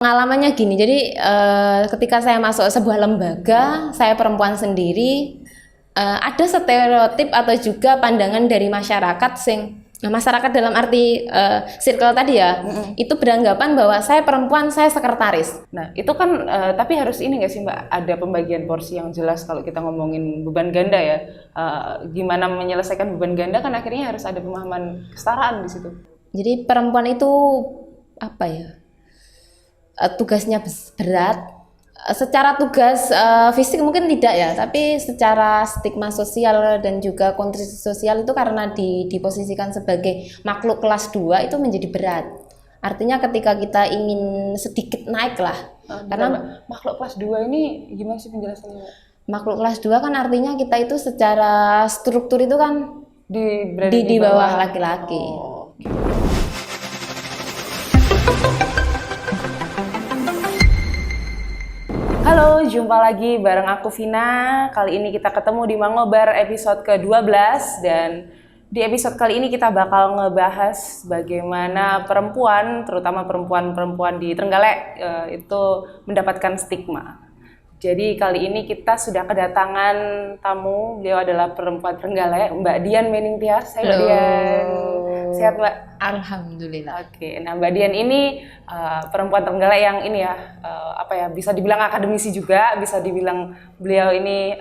Pengalamannya gini, jadi ketika saya masuk sebuah lembaga, saya perempuan sendiri, ada stereotip atau juga pandangan dari masyarakat masyarakat dalam arti circle tadi ya, itu beranggapan bahwa saya perempuan, saya sekretaris. Nah, itu kan tapi harus ini nggak sih Mbak, ada pembagian porsi yang jelas kalau kita ngomongin beban ganda ya. Gimana menyelesaikan beban ganda kan akhirnya harus ada pemahaman kesetaraan di situ. Jadi perempuan itu apa ya? Tugasnya berat. Secara tugas fisik mungkin tidak ya, tapi secara stigma sosial dan juga konstruksi sosial itu karena diposisikan sebagai makhluk kelas 2 itu menjadi berat. Artinya ketika kita ingin sedikit naik lah. Karena makhluk kelas 2 ini gimana sih penjelasannya? Makhluk kelas 2 kan artinya kita itu secara struktur itu kan di bawah laki-laki. Oh. Halo, jumpa lagi bareng aku Vina. Kali ini kita ketemu di Mangobar episode ke-12 dan di episode kali ini kita bakal ngebahas bagaimana perempuan, terutama perempuan-perempuan di Trenggalek itu mendapatkan stigma. Jadi kali ini kita sudah kedatangan tamu, beliau adalah perempuan Trenggalek, Mbak Dian Meningtyas. Hai Mbak Dian. Sehat Mbak? Alhamdulillah. Oke, nah Mbak Dian ini perempuan Trenggalek yang ini ya, bisa dibilang akademisi juga, bisa dibilang beliau ini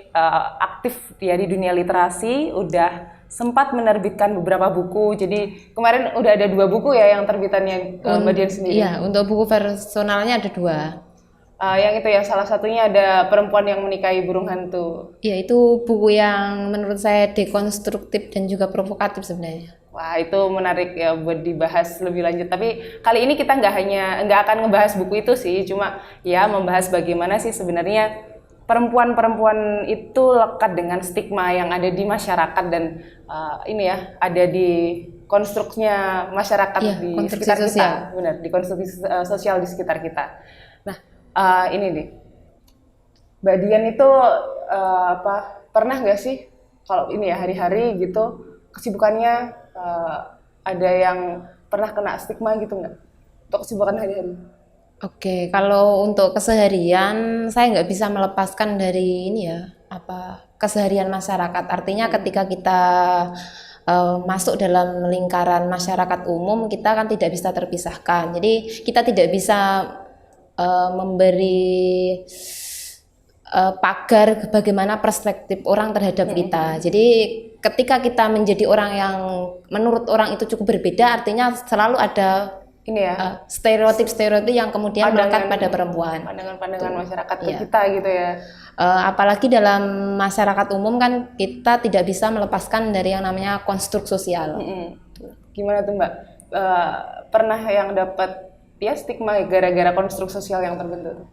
aktif ya di dunia literasi, udah sempat menerbitkan beberapa buku. Jadi kemarin udah ada 2 buku ya yang terbitannya Mbak Dian sendiri. Iya, untuk buku personalnya ada 2. Yang itu ya, salah satunya ada Perempuan yang Menikahi Burung Hantu. Ya, itu buku yang menurut saya dekonstruktif dan juga provokatif sebenarnya. Wah, itu menarik ya buat dibahas lebih lanjut. Tapi kali ini kita nggak akan ngebahas buku itu sih, cuma ya membahas bagaimana sih sebenarnya perempuan-perempuan itu lekat dengan stigma yang ada di masyarakat dan ini ya ada di konstruksinya masyarakat ya, di sosial. sekitar kita. Benar, di konstruksi sosial di sekitar kita. Nah, ini nih, Mbak Dian itu pernah nggak sih kalau ini ya hari-hari gitu kesibukannya ada yang pernah kena stigma gitu nggak untuk kesibukan hari-hari? Oke, kalau untuk keseharian saya nggak bisa melepaskan dari ini ya keseharian masyarakat. Artinya ketika kita masuk dalam lingkaran masyarakat umum, kita kan tidak bisa terpisahkan. Jadi kita tidak bisa memberi pagar bagaimana perspektif orang terhadap kita. Jadi ketika kita menjadi orang yang menurut orang itu cukup berbeda, artinya selalu ada ini ya stereotip-stereotip yang kemudian melekat pada perempuan. Pandangan-pandangan masyarakat ke kita gitu ya. Apalagi dalam masyarakat umum kan kita tidak bisa melepaskan dari yang namanya konstruk sosial. Gimana tuh Mbak? Pernah yang dapat ya stigma gara-gara konstruk sosial yang terbentuk?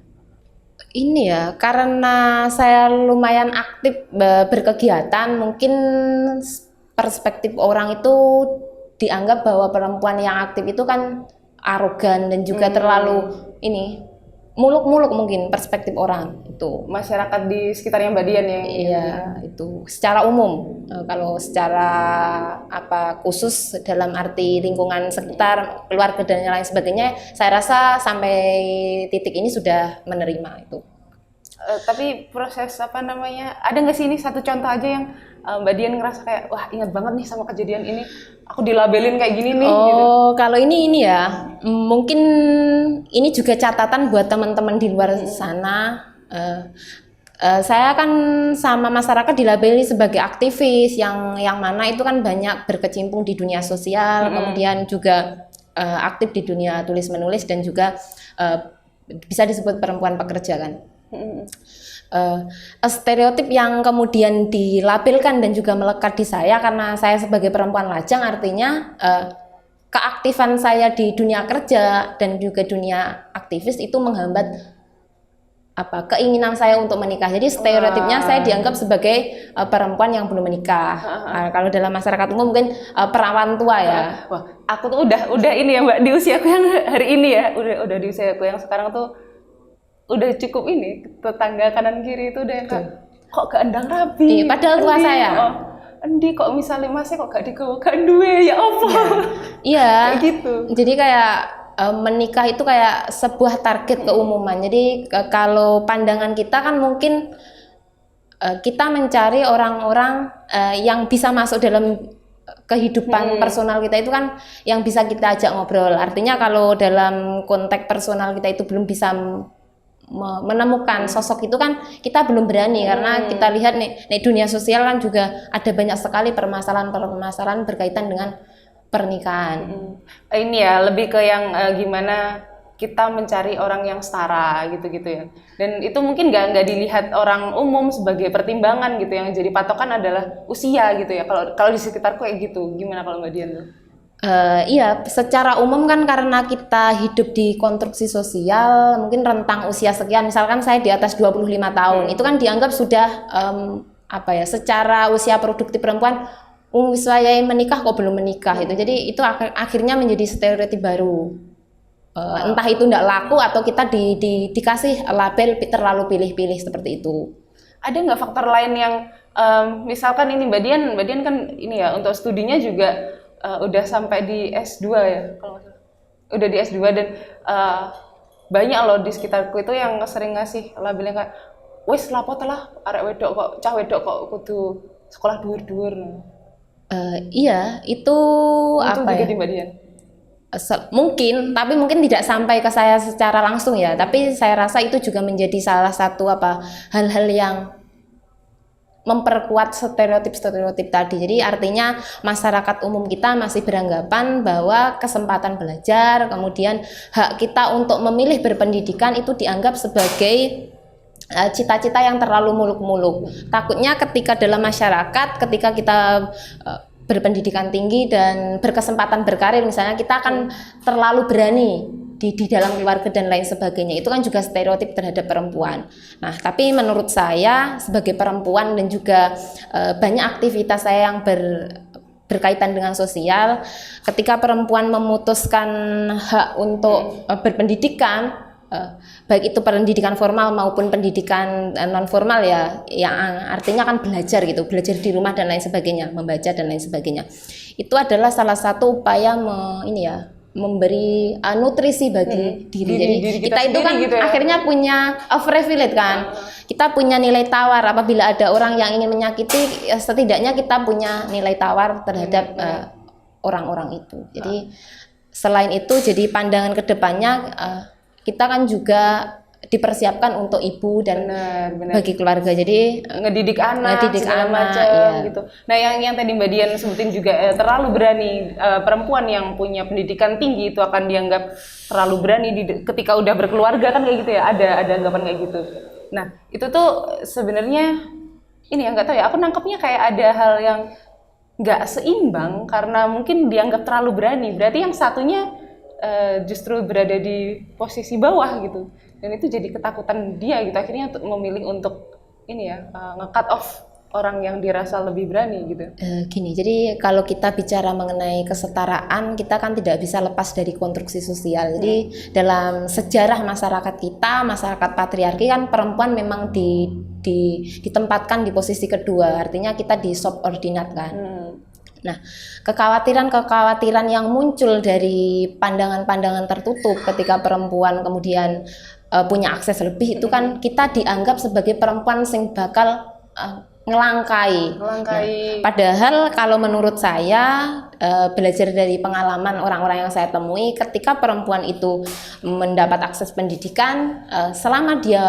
Ini ya, karena saya lumayan aktif berkegiatan, mungkin perspektif orang itu dianggap bahwa perempuan yang aktif itu kan arogan dan juga terlalu muluk-muluk mungkin perspektif orang itu. Masyarakat di sekitarnya Mbak Dian yang iya itu secara umum. Kalau secara khusus dalam arti lingkungan sekitar, keluarga dan lain sebagainya, saya rasa sampai titik ini sudah menerima itu. Tapi proses ada nggak sih ini satu contoh aja yang Mbak Dian ngerasa kayak wah ingat banget nih sama kejadian ini, aku dilabelin kayak gini nih. Gitu. Kalau ini ya mungkin ini juga catatan buat teman-teman di luar sana. Saya kan sama masyarakat dilabeli sebagai aktivis yang mana itu kan banyak berkecimpung di dunia sosial, kemudian juga aktif di dunia tulis menulis dan juga bisa disebut perempuan pekerja kan. Stereotip yang kemudian dilabelkan dan juga melekat di saya karena saya sebagai perempuan lajang, artinya keaktifan saya di dunia kerja dan juga dunia aktivis itu menghambat keinginan saya untuk menikah. Jadi stereotipnya saya dianggap sebagai perempuan yang belum menikah. Kalau dalam masyarakat umum mungkin perawan tua ya. Wah, aku tuh udah ini ya Mbak, di usiaku yang hari ini ya, udah di usiaku yang sekarang tuh udah cukup ini, tetangga kanan kiri itu udah yang kok gak endang rabi. Padahal tua saya. Endi kok misalnya masnya kok gak digawa duwe ya apa? Iya. Kayak gitu. Jadi kayak menikah itu kayak sebuah target keumuman. Jadi kalau pandangan kita kan mungkin kita mencari orang-orang yang bisa masuk dalam kehidupan personal kita itu kan yang bisa kita ajak ngobrol. Artinya kalau dalam konteks personal kita itu belum bisa menemukan sosok itu kan kita belum berani karena kita lihat nih dunia sosial kan juga ada banyak sekali permasalahan berkaitan dengan pernikahan. Ini ya lebih ke yang gimana kita mencari orang yang setara gitu-gitu ya. Dan itu mungkin nggak dilihat orang umum sebagai pertimbangan gitu, yang jadi patokan adalah usia gitu ya. Kalau di sekitarku kayak gitu. Gimana kalau Mbak Dian tuh? Iya, secara umum kan karena kita hidup di konstruksi sosial, mungkin rentang usia sekian, misalkan saya di atas 25 tahun, itu kan dianggap sudah secara usia produktif perempuan, saya menikah kok belum menikah itu. Jadi itu akhirnya menjadi stereotip baru. Entah itu tidak laku atau kita dikasih label terlalu pilih-pilih seperti itu. Ada nggak faktor lain yang misalkan ini Mbak Dian kan ini ya untuk studinya juga udah sampai di S2 ya kalau nggak salah. Udah di S2 dan banyak loh di sekitarku itu yang sering ngasih labelnya kayak wis lapo telah arek wedok kok cah wedok kok kudu sekolah dhuwur-dhuwur. Iya, itu apa juga ya? Di Mbak Dian? Mungkin, tapi mungkin tidak sampai ke saya secara langsung ya. Tapi saya rasa itu juga menjadi salah satu hal-hal yang memperkuat stereotip tadi. Jadi artinya masyarakat umum kita masih beranggapan bahwa kesempatan belajar, kemudian hak kita untuk memilih berpendidikan itu dianggap sebagai cita-cita yang terlalu muluk-muluk. Takutnya ketika dalam masyarakat, ketika kita berpendidikan tinggi dan berkesempatan berkarir, misalnya kita akan terlalu berani di dalam keluarga dan lain sebagainya. Itu kan juga stereotip terhadap perempuan. Nah, tapi menurut saya sebagai perempuan dan juga banyak aktivitas saya yang berkaitan dengan sosial, ketika perempuan memutuskan hak untuk berpendidikan, baik itu pendidikan formal maupun pendidikan non formal ya, yang artinya kan belajar di rumah dan lain sebagainya, membaca dan lain sebagainya. Itu adalah salah satu upaya memberi nutrisi bagi diri. Jadi kita itu kan gitu ya? Akhirnya punya privilege kan. Kita punya nilai tawar apabila ada orang yang ingin menyakiti, setidaknya kita punya nilai tawar terhadap orang-orang itu. Jadi selain itu, jadi pandangan kedepannya kita kan juga dipersiapkan untuk ibu dan benar. Bagi keluarga, jadi ngedidik anak segala macam gitu. Nah, yang tadi Mbak Dian sebutin juga terlalu berani, perempuan yang punya pendidikan tinggi itu akan dianggap terlalu berani ketika udah berkeluarga kan kayak gitu ya, ada anggapan kayak gitu. Nah, itu tuh sebenarnya ini ya nggak tahu ya, aku nangkepnya kayak ada hal yang nggak seimbang karena mungkin dianggap terlalu berani. Berarti yang satunya justru berada di posisi bawah gitu, dan itu jadi ketakutan dia gitu, akhirnya memilih untuk ini ya nge-cut off orang yang dirasa lebih berani gitu. Gini, jadi kalau kita bicara mengenai kesetaraan, kita kan tidak bisa lepas dari konstruksi sosial. Jadi dalam sejarah masyarakat kita, masyarakat patriarki kan perempuan memang ditempatkan di posisi kedua, artinya kita di subordinat kan. Nah, kekhawatiran yang muncul dari pandangan-pandangan tertutup ketika perempuan kemudian punya akses lebih, itu kan kita dianggap sebagai perempuan yang bakal ngelangkai. Nah, padahal kalau menurut saya, belajar dari pengalaman orang-orang yang saya temui, ketika perempuan itu mendapat akses pendidikan, selama dia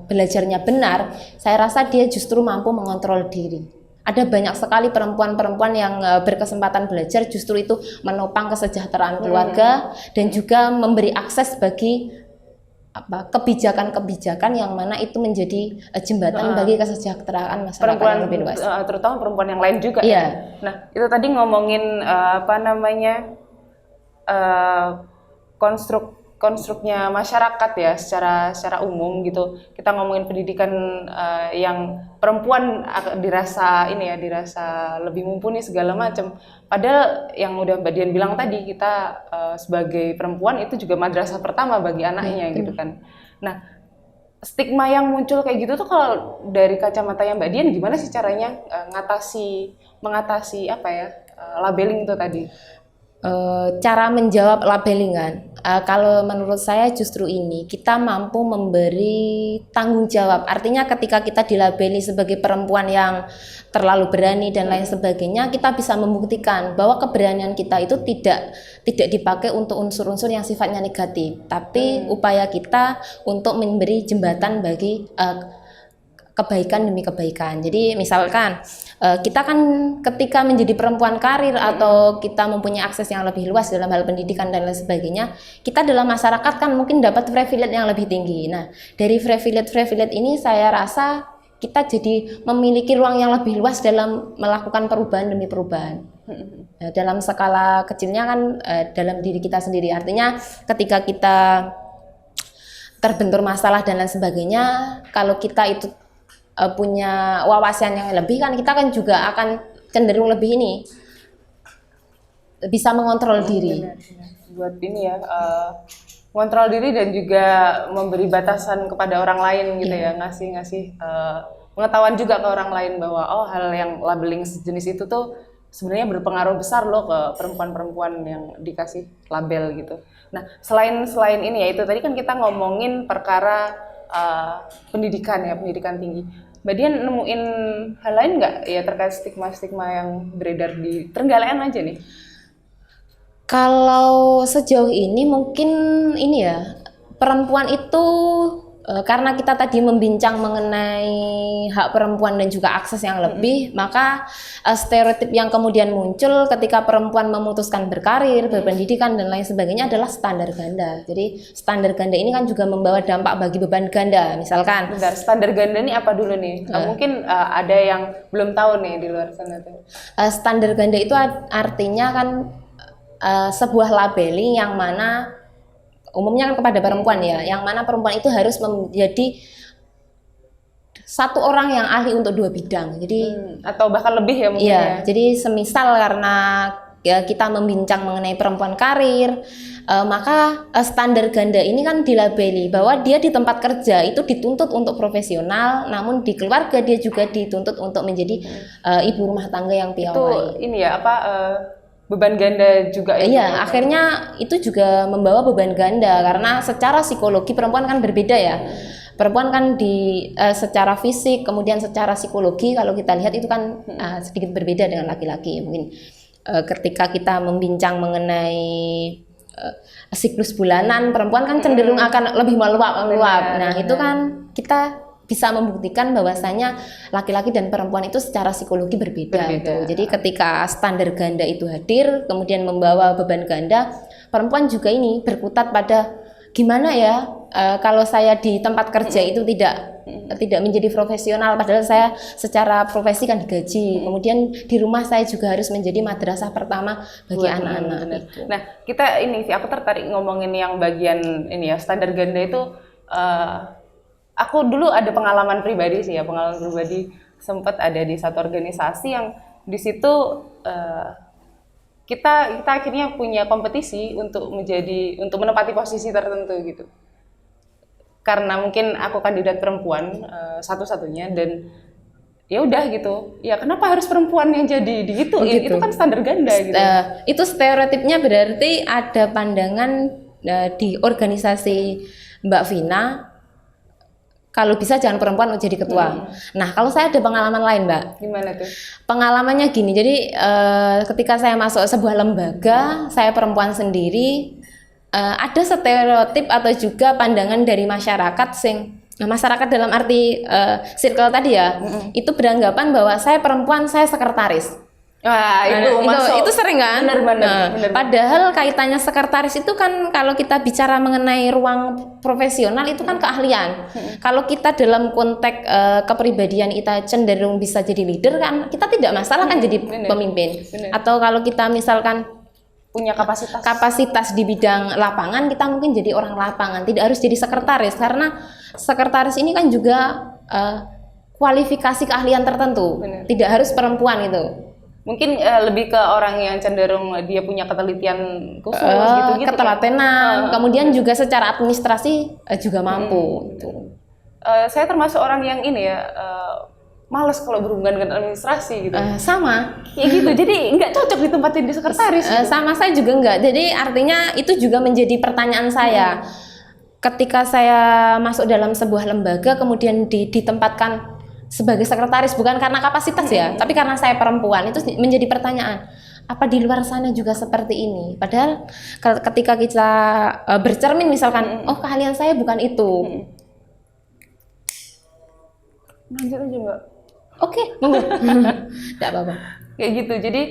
belajarnya benar, saya rasa dia justru mampu mengontrol diri. Ada banyak sekali perempuan-perempuan yang berkesempatan belajar, justru itu menopang kesejahteraan keluarga dan juga memberi akses bagi kebijakan-kebijakan yang mana itu menjadi jembatan bagi kesejahteraan masyarakat perempuan, yang lebih luas. Terutama perempuan yang lain juga. Iya. Ya. Nah, itu tadi ngomongin konstruknya masyarakat ya secara umum gitu. Kita ngomongin pendidikan yang perempuan dirasa lebih mumpuni segala macam. Padahal yang udah Mbak Dian bilang tadi, kita sebagai perempuan itu juga madrasah pertama bagi anaknya gitu kan. Nah, stigma yang muncul kayak gitu tuh kalau dari kacamatanya Mbak Dian gimana sih caranya mengatasi labeling itu tadi? cara menjawab labelingan. Kalau menurut saya justru ini kita mampu memberi tanggung jawab. Artinya ketika kita dilabeli sebagai perempuan yang terlalu berani dan lain sebagainya, kita bisa membuktikan bahwa keberanian kita itu tidak dipakai untuk unsur-unsur yang sifatnya negatif, tapi upaya kita untuk memberi jembatan bagi kebaikan demi kebaikan. Jadi misalkan kita kan ketika menjadi perempuan karir atau kita mempunyai akses yang lebih luas dalam hal pendidikan dan lain sebagainya, kita dalam masyarakat kan mungkin dapat privilege yang lebih tinggi. Nah, dari privilege ini saya rasa kita jadi memiliki ruang yang lebih luas dalam melakukan perubahan demi perubahan. Nah, dalam skala kecilnya kan dalam diri kita sendiri. Artinya ketika kita terbentur masalah dan lain sebagainya, kalau kita itu punya wawasan yang lebih, kan kita kan juga akan cenderung lebih ini bisa mengontrol diri. Benar. Buat ini ya, mengontrol diri dan juga memberi batasan kepada orang lain gitu ya, ngasih pengetahuan juga ke orang lain bahwa oh hal yang labeling sejenis itu tuh sebenarnya berpengaruh besar loh ke perempuan-perempuan yang dikasih label gitu. Nah, selain ini ya, itu tadi kan kita ngomongin perkara pendidikan ya, pendidikan tinggi. Mbak Dian nemuin hal lain nggak ya terkait stigma-stigma yang beredar di Trenggalek aja nih? Kalau sejauh ini mungkin ini ya, perempuan itu karena kita tadi membincang mengenai hak perempuan dan juga akses yang lebih, maka stereotip yang kemudian muncul ketika perempuan memutuskan berkarir, berpendidikan dan lain sebagainya adalah standar ganda. Jadi standar ganda ini kan juga membawa dampak bagi beban ganda. Misalkan, bentar, standar ganda ini apa dulu nih? Mungkin ada yang belum tahu nih di luar sana tuh. Standar ganda itu artinya kan sebuah labeling yang mana umumnya kan kepada perempuan ya, yang mana perempuan itu harus menjadi satu orang yang ahli untuk dua bidang. Jadi atau bahkan lebih ya mungkin ya. Jadi semisal karena ya, kita membincang mengenai perempuan karir, maka standar ganda ini kan dilabeli bahwa dia di tempat kerja itu dituntut untuk profesional, namun di keluarga dia juga dituntut untuk menjadi ibu rumah tangga yang piawai. Itu ini ya apa beban ganda juga ya? Iya, akhirnya itu juga membawa beban ganda karena secara psikologi perempuan kan berbeda ya. Perempuan kan secara fisik, kemudian secara psikologi kalau kita lihat itu kan sedikit berbeda dengan laki-laki. Mungkin ketika kita membincang mengenai siklus bulanan, perempuan kan cenderung akan lebih meluap. Nah, itu kan kita bisa membuktikan bahwasanya laki-laki dan perempuan itu secara psikologi berbeda. Gitu. Jadi ketika standar ganda itu hadir, kemudian membawa beban ganda, perempuan juga ini berkutat pada gimana ya kalau saya di tempat kerja itu tidak menjadi profesional, padahal saya secara profesi kan digaji. Kemudian di rumah saya juga harus menjadi madrasah pertama bagi anak-anak. Gitu. Nah, kita ini sih aku tertarik ngomongin yang bagian ini ya, standar ganda itu. Aku dulu ada pengalaman pribadi sih ya, sempat ada di satu organisasi yang di situ kita akhirnya punya kompetisi untuk menempati posisi tertentu gitu. Karena mungkin aku kandidat perempuan satu-satunya dan ya udah gitu. Ya kenapa harus perempuan yang jadi gitu? Itu kan standar ganda gitu. Itu stereotipnya berarti ada pandangan di organisasi Mbak Vina. Kalau bisa jangan perempuan jadi ketua. Nah, kalau saya ada pengalaman lain, Mbak. Gimana tuh? Pengalamannya gini, jadi ketika saya masuk sebuah lembaga, saya perempuan sendiri, ada stereotip atau juga pandangan dari masyarakat masyarakat dalam arti circle tadi ya, itu beranggapan bahwa saya perempuan, saya sekretaris. Wah, itu sering kan? Benar. Padahal kaitannya sekretaris itu kan kalau kita bicara mengenai ruang profesional itu kan keahlian. Kalau kita dalam konteks kepribadian kita cenderung bisa jadi leader kan, kita tidak masalah kan jadi pemimpin. Atau kalau kita misalkan punya kapasitas di bidang lapangan, kita mungkin jadi orang lapangan, tidak harus jadi sekretaris karena sekretaris ini kan juga kualifikasi keahlian tertentu. Tidak harus perempuan itu. Mungkin lebih ke orang yang cenderung dia punya ketelitian khusus gitu-gitu. Ketelatenan, kemudian juga secara administrasi juga mampu. Saya termasuk orang yang ini ya, males kalau berhubungan dengan administrasi gitu. Sama. Ya gitu, jadi nggak cocok ditempatin di sekretaris gitu. Sama saya juga enggak. Jadi artinya itu juga menjadi pertanyaan saya. Ketika saya masuk dalam sebuah lembaga kemudian ditempatkan sebagai sekretaris bukan karena kapasitas ya, tapi karena saya perempuan, itu menjadi pertanyaan. Apa di luar sana juga seperti ini? Padahal ketika kita bercermin misalkan, oh keahlian saya bukan itu. Lanjut aja Mbak. Oke, monggo. Tidak apa-apa. Kayak gitu. Jadi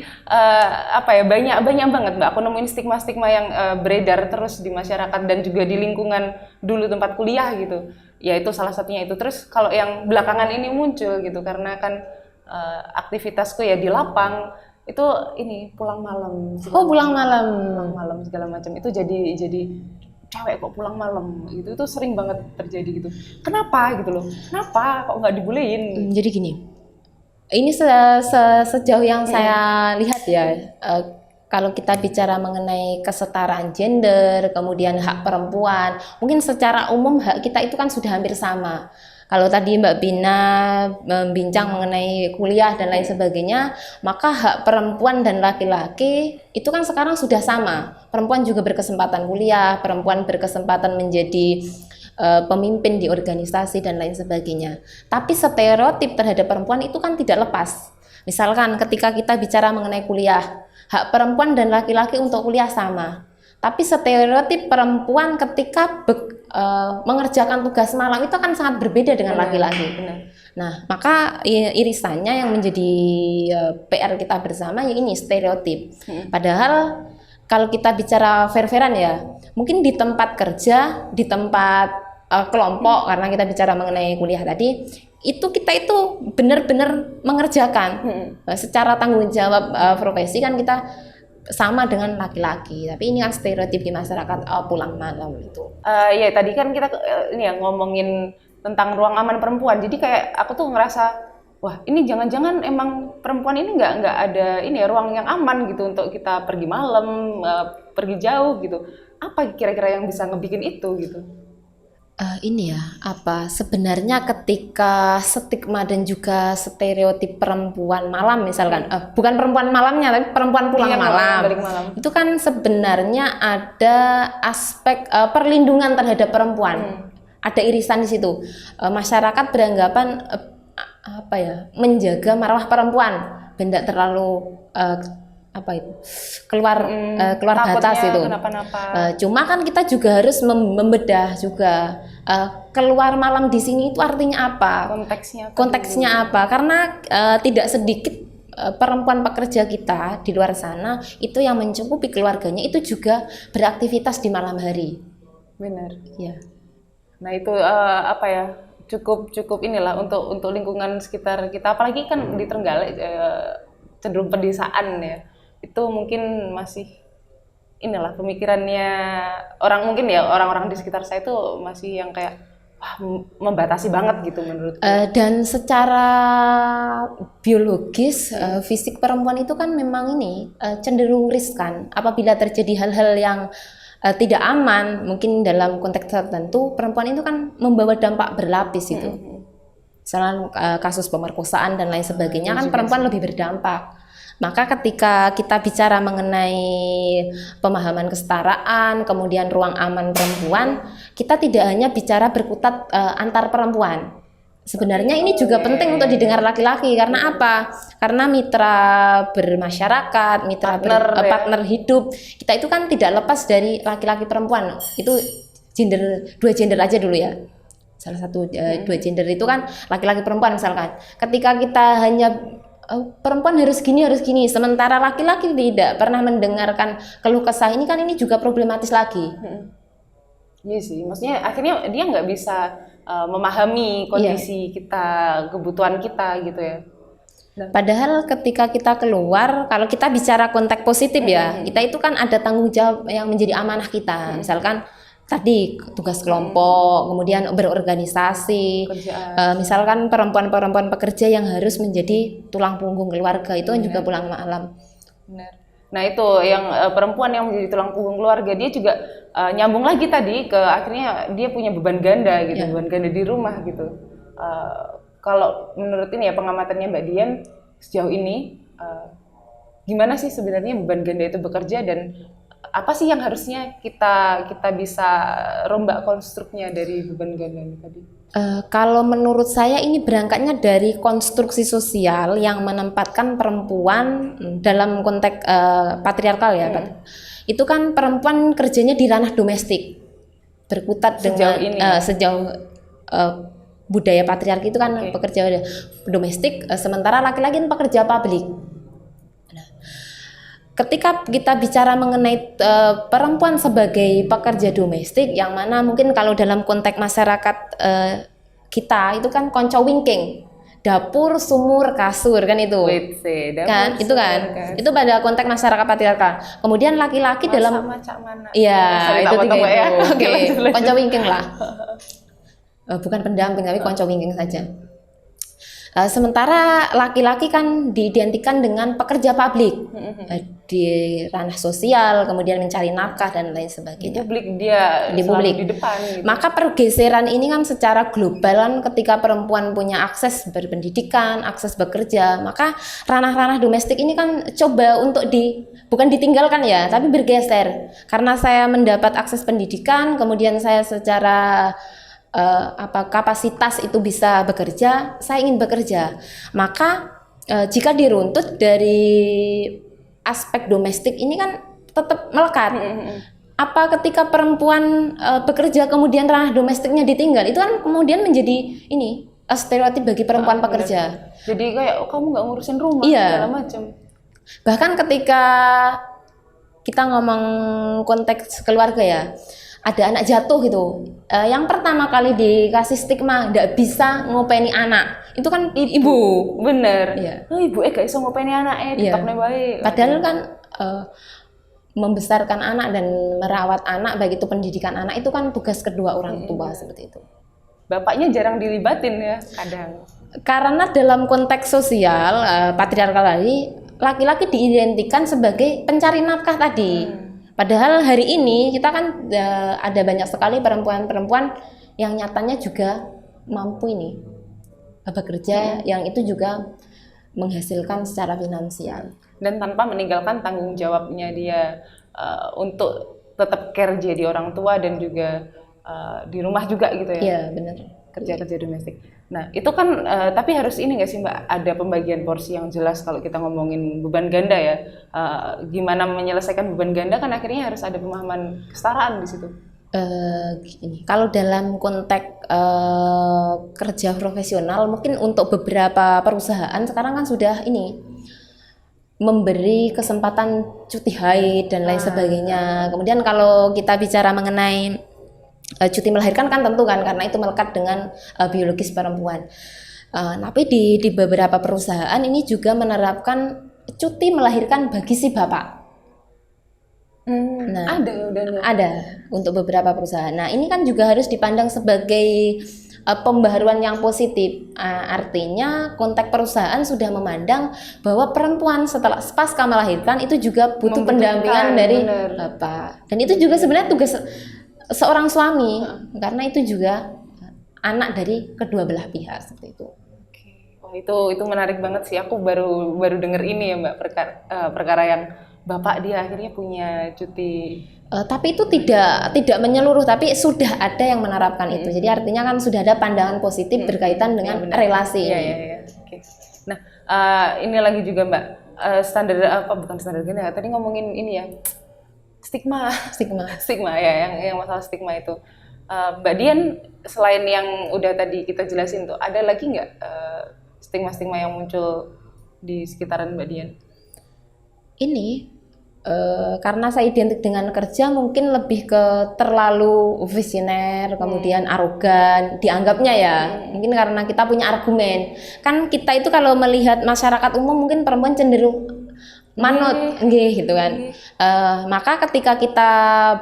apa ya, banyak banget Mbak. Aku nemuin stigma-stigma yang beredar terus di masyarakat dan juga di lingkungan dulu tempat kuliah gitu. Ya itu salah satunya itu. Terus kalau yang belakangan ini muncul gitu karena kan aktivitasku ya di lapang itu ini pulang malam. Oh, pulang malam. Pulang malam segala macam itu jadi cewek kok pulang malam gitu, itu sering banget terjadi gitu. Kenapa gitu loh? Kenapa kok nggak dibolehin? Jadi gini, ini sejauh yang saya lihat ya, kalau kita bicara mengenai kesetaraan gender, kemudian hak perempuan, mungkin secara umum hak kita itu kan sudah hampir sama. Kalau tadi Mbak Bina membincang mengenai kuliah dan lain sebagainya, maka hak perempuan dan laki-laki itu kan sekarang sudah sama. Perempuan juga berkesempatan kuliah, perempuan berkesempatan menjadi pemimpin di organisasi dan lain sebagainya. Tapi stereotip terhadap perempuan itu kan tidak lepas. Misalkan ketika kita bicara mengenai kuliah, hak perempuan dan laki-laki untuk kuliah sama. Tapi stereotip perempuan ketika mengerjakan tugas malam itu akan sangat berbeda dengan laki-laki. Nah, maka irisannya yang menjadi PR kita bersama ya ini stereotip. Padahal kalau kita bicara fair-fairan ya, mungkin di tempat kerja, di tempat kelompok, karena kita bicara mengenai kuliah tadi, kita itu benar-benar mengerjakan secara tanggung jawab profesi kan kita sama dengan laki-laki, tapi ini kan stereotip di masyarakat pulang malam itu. Ya tadi kan kita ini ya ngomongin tentang ruang aman perempuan, jadi kayak aku tuh ngerasa wah ini jangan-jangan emang perempuan ini nggak ada ini ya ruang yang aman gitu untuk kita pergi malam, pergi jauh gitu. Apa kira-kira yang bisa ngebikin itu gitu? Ini ya, sebenarnya ketika stigma dan juga stereotip perempuan malam misalkan, bukan perempuan malamnya tapi perempuan pulang malam. Itu kan sebenarnya ada aspek perlindungan terhadap perempuan. Ada irisan di situ. Masyarakat beranggapan menjaga marwah perempuan, tidak terlalu keluar batas itu. Cuma kan kita juga harus membedah juga keluar malam di sini itu artinya apa? Konteksnya apa? Karena tidak sedikit perempuan pekerja kita di luar sana itu yang mencukupi keluarganya itu juga beraktivitas di malam hari. Benar. Ya. Nah itu cukup inilah untuk lingkungan sekitar kita, apalagi kan di Trenggalek cenderung pedesaan ya. Itu mungkin masih inilah pemikirannya orang-orang di sekitar saya itu masih yang kayak membatasi banget gitu menurut. Dan secara biologis fisik perempuan itu kan memang ini cenderung riskan apabila terjadi hal-hal yang tidak aman, mungkin dalam konteks tertentu perempuan itu kan membawa dampak berlapis itu. Misalnya kasus pemerkosaan dan lain sebagainya kan perempuan lebih berdampak. Maka ketika kita bicara mengenai pemahaman kesetaraan, kemudian ruang aman perempuan, kita tidak hanya bicara berkutat antar perempuan. Sebenarnya ini juga penting untuk didengar laki-laki, karena apa? Karena mitra bermasyarakat, partner hidup, kita itu kan tidak lepas dari laki-laki perempuan. Itu dua gender aja dulu ya. Salah satu dua gender itu kan laki-laki perempuan misalkan. Ketika kita hanya perempuan harus gini, sementara laki-laki tidak pernah mendengarkan keluh kesah ini kan ini juga problematis lagi. Iya sih, maksudnya akhirnya dia nggak bisa memahami kondisi kita, kebutuhan kita gitu ya. Padahal ketika kita keluar, kalau kita bicara konteks positif ya, kita itu kan ada tanggung jawab yang menjadi amanah kita. Misalkan tadi tugas kelompok, kemudian berorganisasi, misalkan perempuan-perempuan pekerja yang harus menjadi tulang punggung keluarga itu juga pulang malam. Benar. Nah itu yang perempuan yang menjadi tulang punggung keluarga, dia juga nyambung lagi tadi ke akhirnya dia punya beban ganda gitu, beban ganda di rumah gitu. kalau menurut ini ya pengamatannya Mbak Dian sejauh ini, gimana sih sebenarnya beban ganda itu bekerja dan apa sih yang harusnya kita bisa rombak konstruknya dari beban ganda ini tadi? Kalau menurut saya ini berangkatnya dari konstruksi sosial yang menempatkan perempuan dalam konteks patriarkal ya, itu kan perempuan kerjanya di ranah domestik, berkutat Sejauh dengan ini. sejauh budaya patriarki itu kan pekerja domestik, sementara laki-laki kan pekerja publik. Ketika kita bicara mengenai perempuan sebagai pekerja domestik, yang mana mungkin kalau dalam konteks masyarakat kita itu kan konco wingking, dapur, sumur, kasur kan itu, kan itu kan, itu pada konteks masyarakat patriarkal. Kemudian laki-laki dalam, iya itu tiga itu, ya. Oke, konco wingking lah, bukan pendamping tapi konco wingking saja. Sementara laki-laki kan diidentikan dengan pekerja publik di ranah sosial, kemudian mencari nafkah dan lain sebagainya. Di publik dia di selalu publik. di depan. Gitu. Maka pergeseran ini kan secara global kan ketika perempuan punya akses berpendidikan, akses bekerja, maka ranah-ranah domestik ini kan coba untuk bukan ditinggalkan ya, tapi bergeser. Karena saya mendapat akses pendidikan, kemudian saya secara kapasitas itu bisa bekerja, saya ingin bekerja. Maka jika diruntut dari aspek domestik ini kan tetap melekat. Apa ketika perempuan bekerja kemudian ranah domestiknya ditinggal, itu kan kemudian menjadi ini stereotip bagi perempuan pekerja. Bener. Jadi kayak kamu nggak ngurusin rumah segala macam. Bahkan ketika kita ngomong konteks keluarga ya, ada anak jatuh gitu, yang pertama kali dikasih stigma nggak bisa ngopeni anak itu kan ibu. Bener. Iya. Ibu gak bisa ngopeni anak tetapnya baik. Padahal kan membesarkan anak dan merawat anak, baik itu pendidikan anak itu kan tugas kedua orang tua seperti itu. Bapaknya jarang dilibatin ya kadang. Karena dalam konteks sosial patriarkal tadi, laki-laki diidentikan sebagai pencari nafkah tadi. Padahal hari ini kita kan ada banyak sekali perempuan-perempuan yang nyatanya juga mampu ini bekerja, yang itu juga menghasilkan secara finansial dan tanpa meninggalkan tanggung jawabnya dia untuk tetap kerja di orang tua dan juga di rumah juga gitu ya. Iya benar. Kerja-kerja domestik. Nah itu kan tapi harus ini nggak sih Mbak, ada pembagian porsi yang jelas kalau kita ngomongin beban ganda ya. Gimana menyelesaikan beban ganda kan akhirnya harus ada pemahaman kesetaraan di situ. Gini, kalau dalam konteks kerja profesional mungkin untuk beberapa perusahaan sekarang kan sudah ini memberi kesempatan cuti haid dan lain sebagainya. Kemudian kalau kita bicara mengenai cuti melahirkan kan tentu kan karena itu melekat dengan biologis perempuan. Tapi di beberapa perusahaan ini juga menerapkan cuti melahirkan bagi si bapak. Nah, ada untuk beberapa perusahaan. Nah, ini kan juga harus dipandang sebagai pembaharuan yang positif. Artinya konteks perusahaan sudah memandang bahwa perempuan setelah pasca melahirkan itu juga butuh pendampingan dari bapak. Dan itu juga sebenarnya tugas seorang suami, karena itu juga anak dari kedua belah pihak seperti itu. Wah, itu menarik banget sih. Aku baru dengar ini ya Mbak, perkara yang bapak dia akhirnya punya cuti. Tapi itu tidak menyeluruh, tapi sudah ada yang menerapkan itu. Jadi artinya kan sudah ada pandangan positif berkaitan dengan relasi. Iya. Okay. Nah, ini lagi juga Mbak, bukan standar ganda. Tadi ngomongin ini ya. Stigma ya, yang masalah stigma itu. Mbak Dian, selain yang udah tadi kita jelasin tuh, ada lagi nggak stigma-stigma yang muncul di sekitaran Mbak Dian? Ini karena saya identik dengan kerja mungkin lebih ke terlalu visioner, kemudian arogan dianggapnya ya. Mungkin karena kita punya argumen. Kan kita itu kalau melihat masyarakat umum mungkin perempuan cenderung manut, gitu kan. Maka ketika kita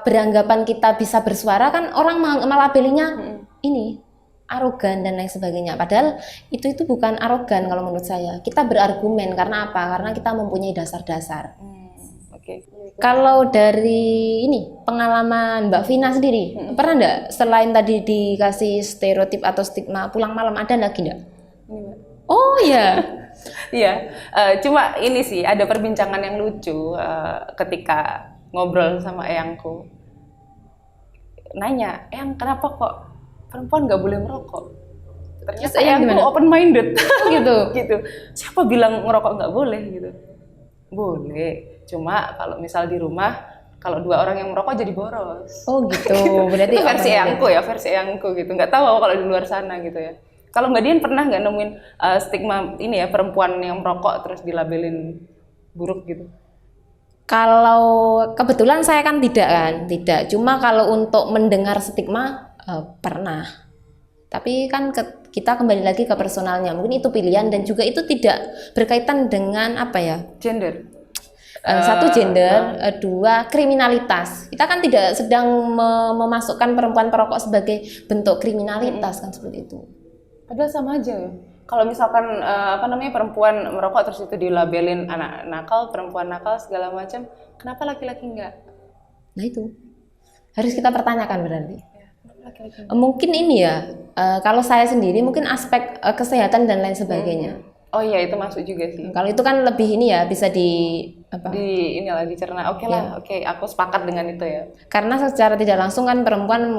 beranggapan kita bisa bersuara kan orang melabelinya ini arogan dan lain sebagainya. Padahal itu bukan arogan kalau menurut saya. Kita berargumen karena apa? Karena kita mempunyai dasar-dasar. Kalau dari ini pengalaman Mbak Vina sendiri, pernah enggak selain tadi dikasih stereotip atau stigma pulang malam, ada lagi enggak? Ini, Mbak. Oh ya. Iya, cuma ini sih ada perbincangan yang lucu ketika ngobrol sama eyangku. Nanya, Eyang kenapa kok perempuan nggak boleh merokok? Ternyata Terus Eyang eyangku gimana? open minded. Gitu. Gitu. Siapa bilang ngerokok nggak boleh gitu? Boleh. Cuma kalau misal di rumah, kalau 2 orang yang merokok jadi boros. Oh gitu. Berarti Itu versi open-minded. eyangku ya, versi eyangku gitu. Nggak tahu kalau di luar sana gitu ya. Kalau Mbak Dian pernah nggak nemuin stigma ini ya perempuan yang merokok terus dilabelin buruk gitu? Kalau kebetulan saya kan tidak. Cuma kalau untuk mendengar stigma pernah. Tapi kan kita kembali lagi ke personalnya. Mungkin itu pilihan dan juga itu tidak berkaitan dengan apa ya? Gender. Satu gender, dua kriminalitas. Kita kan tidak sedang memasukkan perempuan perokok sebagai bentuk kriminalitas kan seperti itu. Padahal sama aja ya. Kalau misalkan perempuan merokok terus itu dilabelin anak nakal, perempuan nakal segala macam, kenapa laki-laki enggak? Nah itu harus kita pertanyakan berarti. Kenapa laki-laki enggak? Mungkin ini ya, kalau saya sendiri mungkin aspek kesehatan dan lain sebagainya. Oh iya itu masuk juga sih. Kalau itu kan lebih ini ya bisa Inilah dicerna. Oke lah, oke, aku sepakat dengan itu ya. karena secara tidak langsung kan perempuan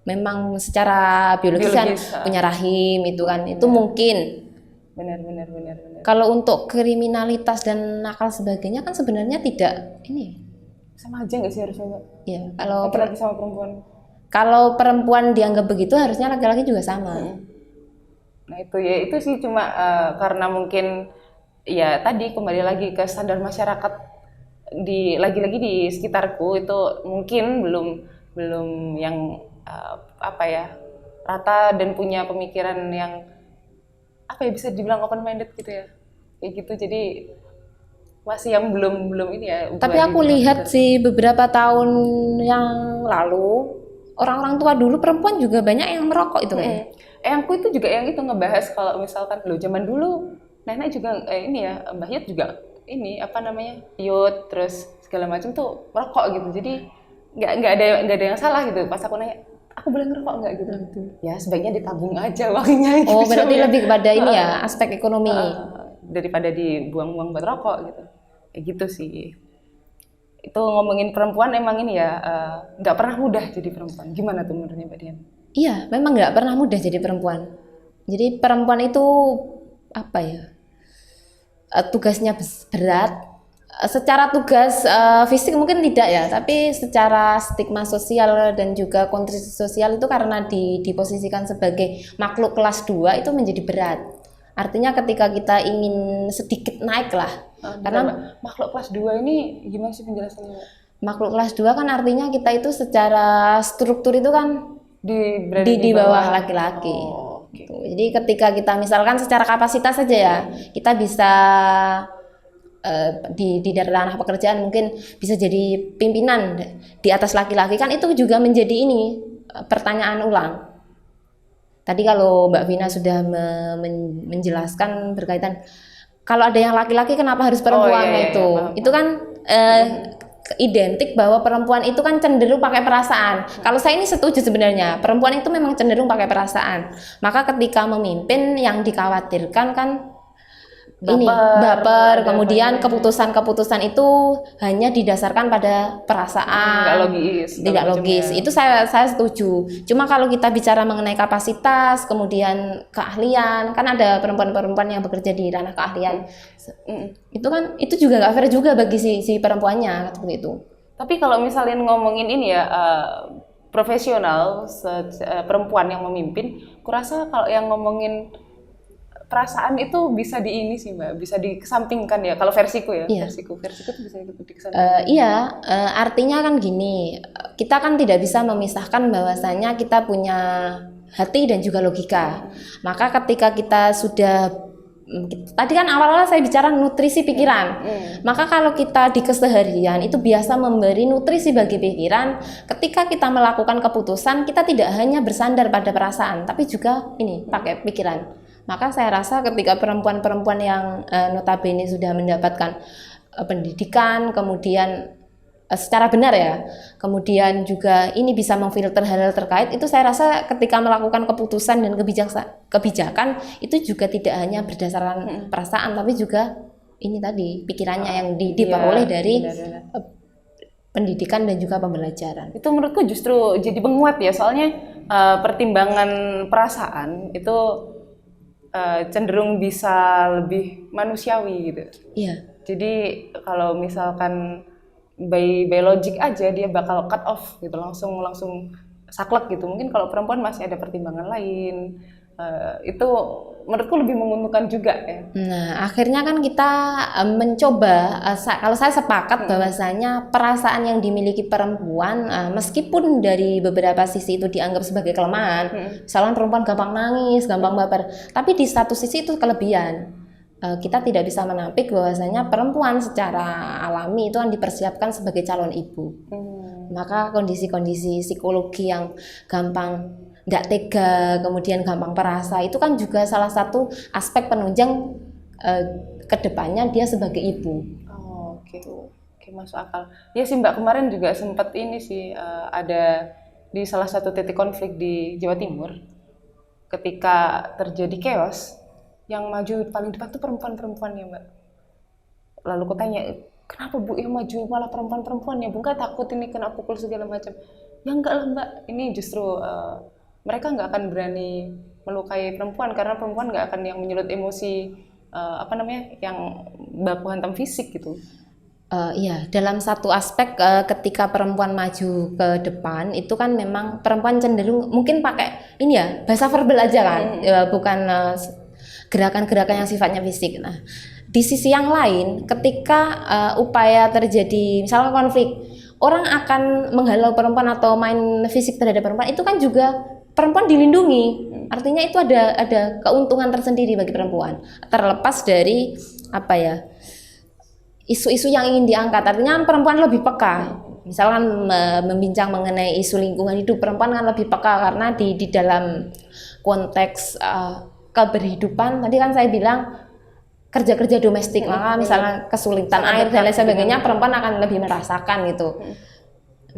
memang secara biologis kan punya rahim itu kan itu mungkin. Benar. Kalau untuk kriminalitas dan nakal sebagainya kan sebenarnya tidak ini. Sama aja nggak sih harusnya Mbak? Ya, kalau Laki-laki sama perempuan. kalau perempuan dianggap begitu harusnya laki-laki juga sama. Nah itu sih cuma karena mungkin ya tadi kembali lagi ke standar masyarakat lagi-lagi di sekitarku itu mungkin belum yang rata dan punya pemikiran yang bisa dibilang open minded gitu ya kayak gitu, jadi masih yang belum ini ya. Tapi aku lihat sih beberapa tahun yang lalu orang-orang tua dulu perempuan juga banyak yang merokok itu kayaknya. Eyangku itu juga yang itu ngebahas kalau misalkan zaman dulu nenek juga Mbah Yud juga Yud terus segala macam tuh merokok gitu, jadi nggak ada yang salah gitu. Pas aku nanya, aku boleh ngerokok nggak gitu? Ya sebaiknya ditabung aja uangnya. Oh gitu. berarti lebih kepada ini ya aspek ekonomi. Daripada dibuang-buang buat rokok gitu. Kayak gitu sih. Itu ngomongin perempuan emang ini ya nggak pernah mudah jadi perempuan. Gimana tuh menurutnya Mbak Dian? Iya, memang nggak pernah mudah jadi perempuan. Jadi perempuan itu apa ya? Tugasnya berat. Secara tugas fisik mungkin tidak ya, tapi secara stigma sosial dan juga kontribusi sosial itu karena diposisikan sebagai makhluk kelas 2 itu menjadi berat. Artinya ketika kita ingin sedikit naik lah. Karena makhluk kelas 2 ini gimana sih penjelasannya? Makhluk kelas 2 kan artinya kita itu secara struktur itu kan di bawah laki-laki. Gitu. Jadi ketika kita misalkan secara kapasitas saja ya, kita bisa di ranah pekerjaan mungkin bisa jadi pimpinan di atas laki-laki, kan itu juga menjadi ini pertanyaan ulang. Tadi kalau Mbak Vina sudah menjelaskan berkaitan kalau ada yang laki-laki kenapa harus perempuan itu kan identik bahwa perempuan itu kan cenderung pakai perasaan. Kalau saya ini setuju sebenarnya, perempuan itu memang cenderung pakai perasaan. Maka ketika memimpin yang dikhawatirkan kan baper, kemudian keputusan-keputusan itu hanya didasarkan pada perasaan, tidak logis. Itu saya setuju. Cuma kalau kita bicara mengenai kapasitas, kemudian keahlian, kan ada perempuan-perempuan yang bekerja di ranah keahlian. Itu kan itu juga nggak fair juga bagi si perempuannya seperti itu. Tapi kalau misalnya ngomongin ini ya profesional perempuan yang memimpin, kurasa kalau yang ngomongin perasaan itu bisa sih Mbak, bisa dikesampingkan ya. Kalau versiku ya, versiku itu bisa dikesampingkan. Artinya kan gini, kita kan tidak bisa memisahkan bahwasanya kita punya hati dan juga logika. Maka ketika kita sudah tadi kan awal-awal saya bicara nutrisi pikiran. Maka kalau kita di keseharian itu biasa memberi nutrisi bagi pikiran, ketika kita melakukan keputusan kita tidak hanya bersandar pada perasaan, tapi juga pakai pikiran. Maka saya rasa ketika perempuan-perempuan yang notabene sudah mendapatkan pendidikan, kemudian secara benar ya. Kemudian juga ini bisa memfilter hal-hal terkait, itu saya rasa ketika melakukan keputusan dan kebijakan itu juga tidak hanya berdasarkan perasaan, tapi juga ini tadi pikirannya yang diperoleh dari pendidikan dan juga pembelajaran. Itu menurutku justru jadi menguat ya, soalnya pertimbangan perasaan itu cenderung bisa lebih manusiawi gitu. Iya. Jadi kalau misalkan by logic aja dia bakal cut off gitu, langsung saklek gitu. Mungkin kalau perempuan masih ada pertimbangan lain. Itu menurutku lebih menguntungkan juga ya. Nah, akhirnya kan kita mencoba, kalau saya sepakat bahwasanya perasaan yang dimiliki perempuan, meskipun dari beberapa sisi itu dianggap sebagai kelemahan, misalnya perempuan gampang nangis, gampang baper, tapi di satu sisi itu kelebihan. Kita tidak bisa menampik bahwasanya perempuan secara alami itu kan dipersiapkan sebagai calon ibu. Maka kondisi-kondisi psikologi yang gampang nggak tega, kemudian gampang perasa, itu kan juga salah satu aspek penunjang kedepannya dia sebagai ibu. Oke, masuk akal. Ya sih Mbak, kemarin juga sempat ini sih ada di salah satu titik konflik di Jawa Timur ketika terjadi chaos, yang maju paling depan tuh perempuan-perempuan ya Mbak. Lalu aku tanya, kenapa Bu yang maju malah perempuan-perempuan ya Bu? Nggak takut ini kena pukul segala macam? Ya enggak lah Mbak, ini justru mereka nggak akan berani melukai perempuan karena perempuan nggak akan yang menyulut emosi yang baku hantam fisik gitu. Iya, dalam satu aspek ketika perempuan maju ke depan itu kan memang perempuan cenderung mungkin pakai ini ya bahasa verbal aja kan, bukan gerakan-gerakan yang sifatnya fisik. Nah, di sisi yang lain ketika upaya terjadi misalnya konflik, orang akan menghalau perempuan atau main fisik terhadap perempuan, itu kan juga perempuan dilindungi. Artinya itu ada keuntungan tersendiri bagi perempuan, terlepas dari isu-isu yang ingin diangkat. Artinya perempuan lebih peka. Misalkan membincang mengenai isu lingkungan hidup, perempuan kan lebih peka karena di dalam konteks keberhidupan tadi kan saya bilang kerja-kerja domestik, maka misalnya kesulitan air dan lain sebagainya, perempuan akan lebih merasakan gitu.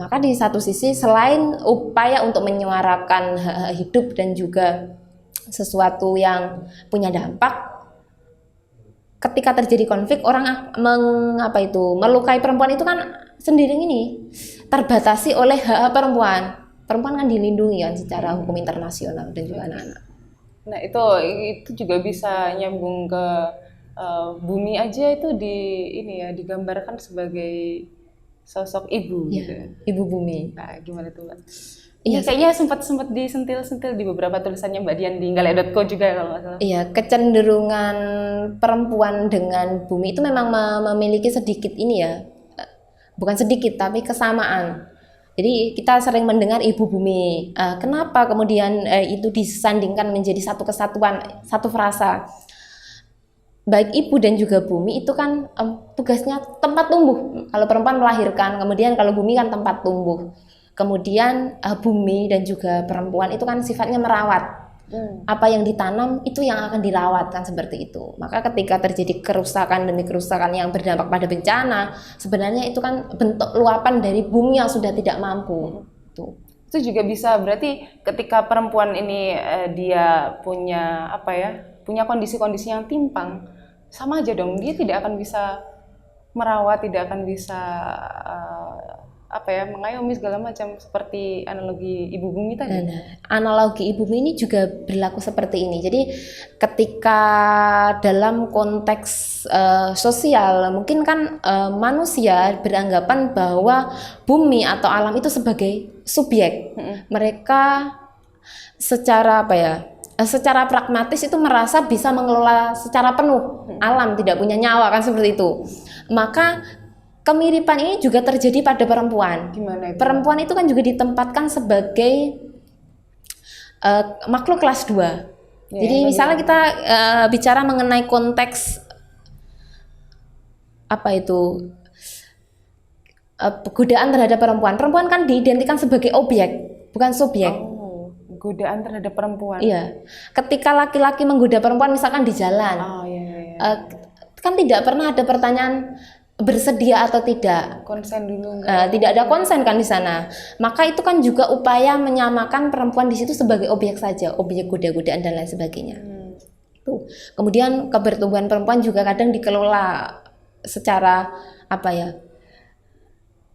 Maka di satu sisi selain upaya untuk menyuarakan hak hidup dan juga sesuatu yang punya dampak, ketika terjadi konflik orang melukai perempuan itu kan sendiri ini terbatasi oleh hak perempuan. Perempuan kan dilindungi kan secara hukum internasional dan juga anak-anak. Nah itu juga bisa nyambung ke Bumi aja itu digambarkan sebagai sosok ibu ya, gitu. Ibu bumi. Nah, gimana tuh Mbak? Iya, kayaknya sempat disentil-sentil di beberapa tulisannya Mbak Dian di Galea.co juga kalau nggak salah. Iya, kecenderungan perempuan dengan bumi itu memang memiliki sedikit ini ya, bukan sedikit tapi kesamaan. Jadi kita sering mendengar ibu bumi. Kenapa kemudian itu disandingkan menjadi satu kesatuan, satu frasa? Baik ibu dan juga bumi itu kan tugasnya tempat tumbuh. Kalau perempuan melahirkan, kemudian kalau bumi kan tempat tumbuh. Kemudian bumi dan juga perempuan itu kan sifatnya merawat. Apa yang ditanam itu yang akan dirawat kan seperti itu. Maka ketika terjadi kerusakan demi kerusakan yang berdampak pada bencana, sebenarnya itu kan bentuk luapan dari bumi yang sudah tidak mampu. Itu juga bisa berarti ketika perempuan ini dia punya punya kondisi-kondisi yang timpang, sama aja dong, dia tidak akan bisa merawat, tidak akan bisa mengayomi segala macam seperti analogi ibu bumi tadi. Nah, analogi ibu bumi ini juga berlaku seperti ini. Jadi ketika dalam konteks sosial mungkin kan manusia beranggapan bahwa bumi atau alam itu sebagai subjek. Mereka secara secara pragmatis itu merasa bisa mengelola secara penuh alam, tidak punya nyawa kan seperti itu. Maka kemiripan ini juga terjadi pada perempuan. Gimana itu? Perempuan itu kan juga ditempatkan sebagai makhluk kelas 2. Ya, jadi misalnya kita bicara mengenai konteks godaan terhadap perempuan. Perempuan kan diidentikan sebagai objek, bukan subjek. Godaan terhadap perempuan. Iya. Ketika laki-laki menggoda perempuan misalkan di jalan. Kan tidak pernah ada pertanyaan, bersedia atau tidak. Konsen dulu enggak? Tidak ada konsen kan di sana. Maka itu kan juga upaya menyamakan perempuan di situ sebagai objek saja, objek goda-godaan dan lain sebagainya. Tuh. Kemudian kebertumbuhan perempuan juga kadang dikelola secara apa ya?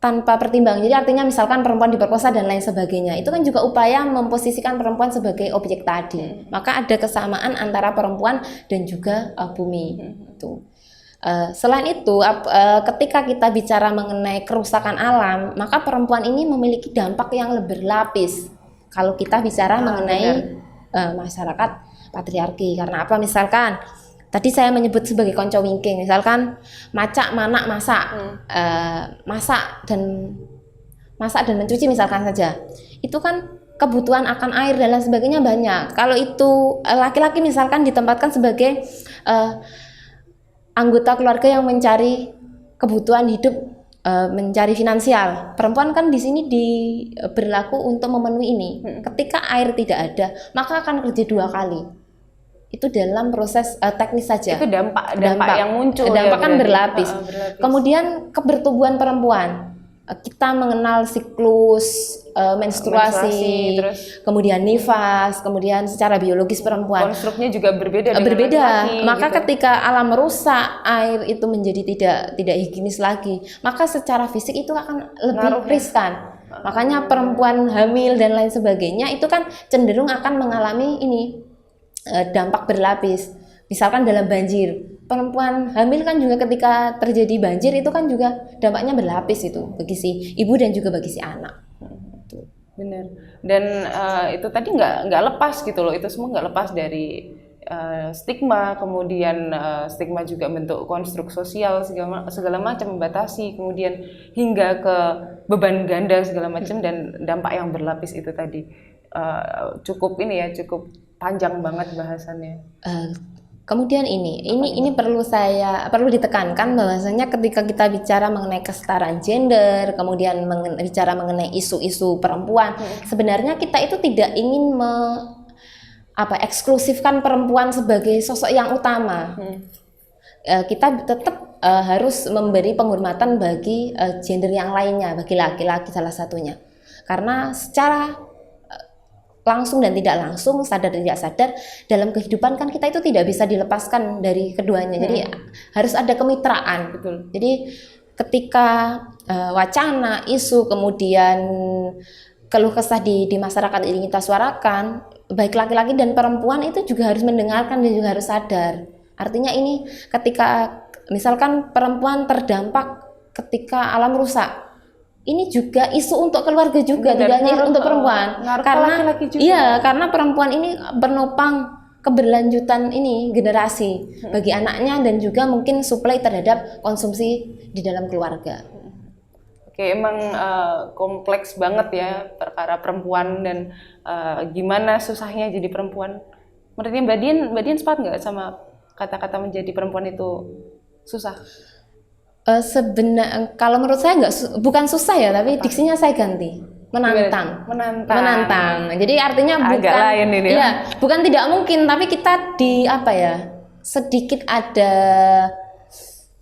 Tanpa pertimbangan. Jadi artinya misalkan perempuan diperkosa dan lain sebagainya. Itu kan juga upaya memposisikan perempuan sebagai objek tadi. Maka ada kesamaan antara perempuan dan juga bumi. Itu. Selain itu, ketika kita bicara mengenai kerusakan alam, maka perempuan ini memiliki dampak yang lebih berlapis. Kalau kita bicara mengenai masyarakat patriarki, karena apa? Misalkan tadi saya menyebut sebagai konco wingking, misalkan macak, manak, masak, masak dan mencuci misalkan saja, itu kan kebutuhan akan air dan lain sebagainya banyak. Kalau itu laki-laki misalkan ditempatkan sebagai anggota keluarga yang mencari kebutuhan hidup, mencari finansial. Perempuan kan di sini berlaku untuk memenuhi ini. Ketika air tidak ada, maka akan kerja 2 kali. Itu dalam proses teknis saja. Itu dampak yang muncul. Dampak ya, kan berlapis. Berlapis. Kemudian kebertubuhan perempuan. Kita mengenal siklus menstruasi, terus kemudian nifas, kemudian secara biologis perempuan. Konstruknya juga berbeda dengan laki-laki, maka gitu. ketika alam merusak, air itu menjadi tidak higienis lagi, maka secara fisik itu akan lebih riskan. Makanya perempuan hamil dan lain sebagainya itu kan cenderung akan mengalami ini dampak berlapis. Misalkan dalam banjir, perempuan hamil kan juga ketika terjadi banjir itu kan juga dampaknya berlapis itu bagi si ibu dan juga bagi si anak. Benar. Dan itu tadi nggak lepas gitu loh, itu semua nggak lepas dari stigma, kemudian stigma juga bentuk konstruk sosial segala macam membatasi, kemudian hingga ke beban ganda segala macam dan dampak yang berlapis itu tadi. Cukup panjang banget bahasannya. Kemudian ini perlu ditekankan bahwasanya ketika kita bicara mengenai kesetaraan gender, kemudian bicara mengenai isu-isu perempuan, sebenarnya kita itu tidak ingin eksklusifkan perempuan sebagai sosok yang utama. Kita tetap harus memberi penghormatan bagi gender yang lainnya, bagi laki-laki salah satunya. Karena secara langsung dan tidak langsung, sadar dan tidak sadar, dalam kehidupan kan kita itu tidak bisa dilepaskan dari keduanya. Jadi harus ada kemitraan. Betul. Jadi ketika wacana, isu, kemudian keluh kesah di masyarakat ini kita suarakan, baik laki-laki dan perempuan itu juga harus mendengarkan dan juga harus sadar. Artinya ini ketika misalkan perempuan terdampak ketika alam rusak, ini juga isu untuk keluarga juga, tidak hanya untuk perempuan. Karena laki-laki juga. Iya, karena perempuan ini penopang keberlanjutan ini generasi bagi anaknya dan juga mungkin suplai terhadap konsumsi di dalam keluarga. Oke, emang kompleks banget ya perkara perempuan dan gimana susahnya jadi perempuan. Menurutnya Mbak Dian sepakat nggak sama kata-kata menjadi perempuan itu susah? Sebenarnya kalau menurut saya bukan susah ya, tapi diksinya saya ganti menantang. Jadi artinya agak lain ini ya, bukan tidak mungkin, tapi kita sedikit ada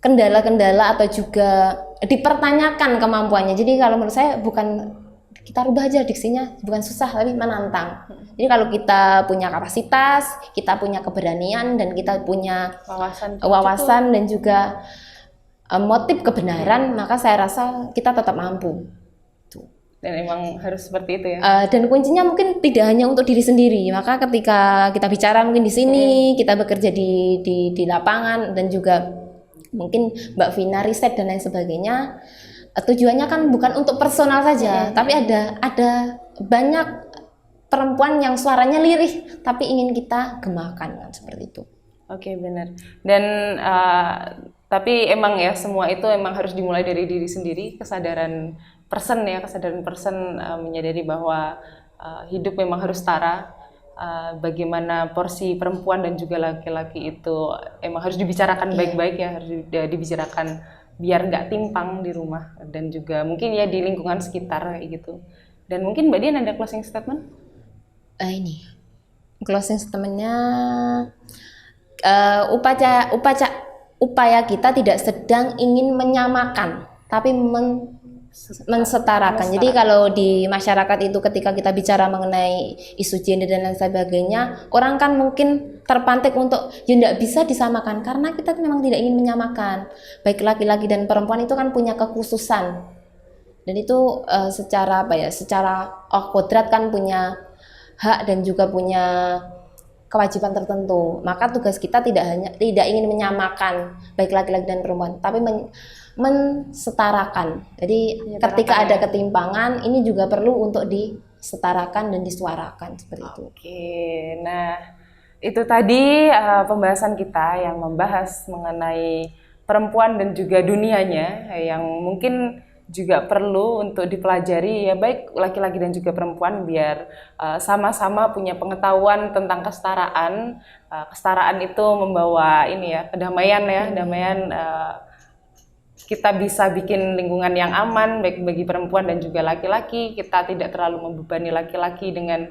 kendala-kendala atau juga dipertanyakan kemampuannya. Jadi kalau menurut saya bukan kita rubah aja diksinya, bukan susah tapi menantang. Jadi kalau kita punya kapasitas, kita punya keberanian dan kita punya wawasan dan juga motif kebenaran, maka saya rasa kita tetap mampu. Dan emang harus seperti itu ya. Dan kuncinya mungkin tidak hanya untuk diri sendiri. Maka ketika kita bicara mungkin di sini, kita bekerja di lapangan dan juga mungkin Mbak Vina riset dan lain sebagainya. Tujuannya kan bukan untuk personal saja, tapi ada banyak perempuan yang suaranya lirih, tapi ingin kita gemakan kan, seperti itu. Oke, benar. Dan tapi emang ya semua itu emang harus dimulai dari diri sendiri, kesadaran person menyadari bahwa hidup memang harus setara. Bagaimana porsi perempuan dan juga laki-laki itu emang harus dibicarakan baik-baik ya, harus dibicarakan biar nggak timpang di rumah dan juga mungkin ya di lingkungan sekitar kayak gitu. Dan mungkin Mbak Dian ada closing statement? Closing statementnya upaya kita tidak sedang ingin menyamakan, tapi mensetarakan. Jadi kalau di masyarakat itu ketika kita bicara mengenai isu gender dan lain sebagainya, orang kan mungkin terpantik untuk ya tidak bisa disamakan karena kita memang tidak ingin menyamakan. Baik laki-laki dan perempuan itu kan punya kekhususan. Dan itu secara apa ya? Secara kodrat kan punya hak dan juga punya kewajiban tertentu. Maka tugas kita tidak ingin menyamakan baik laki-laki dan perempuan, tapi mensetarakan. Jadi ketika ada ketimpangan, ini juga perlu untuk disetarakan dan disuarakan seperti itu. Oke, nah itu tadi pembahasan kita yang membahas mengenai perempuan dan juga dunianya yang mungkin juga perlu untuk dipelajari ya baik laki-laki dan juga perempuan biar sama-sama punya pengetahuan tentang kesetaraan. Kesetaraan itu membawa ini ya kedamaian ya, kedamaian. Kita bisa bikin lingkungan yang aman baik bagi perempuan dan juga laki-laki. Kita tidak terlalu membebani laki-laki dengan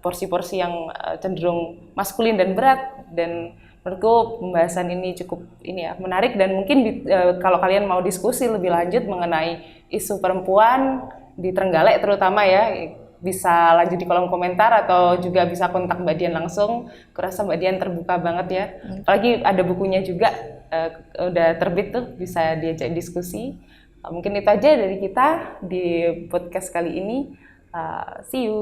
porsi-porsi yang cenderung maskulin dan berat. Dan menurutku pembahasan ini cukup ini ya menarik dan mungkin kalau kalian mau diskusi lebih lanjut mengenai isu perempuan di Trenggalek terutama ya bisa lanjut di kolom komentar atau juga bisa kontak Mbak Dian langsung. Kurasa Mbak Dian terbuka banget ya. Apalagi ada bukunya juga udah terbit tuh bisa diajak diskusi. Mungkin itu aja dari kita di podcast kali ini. See you.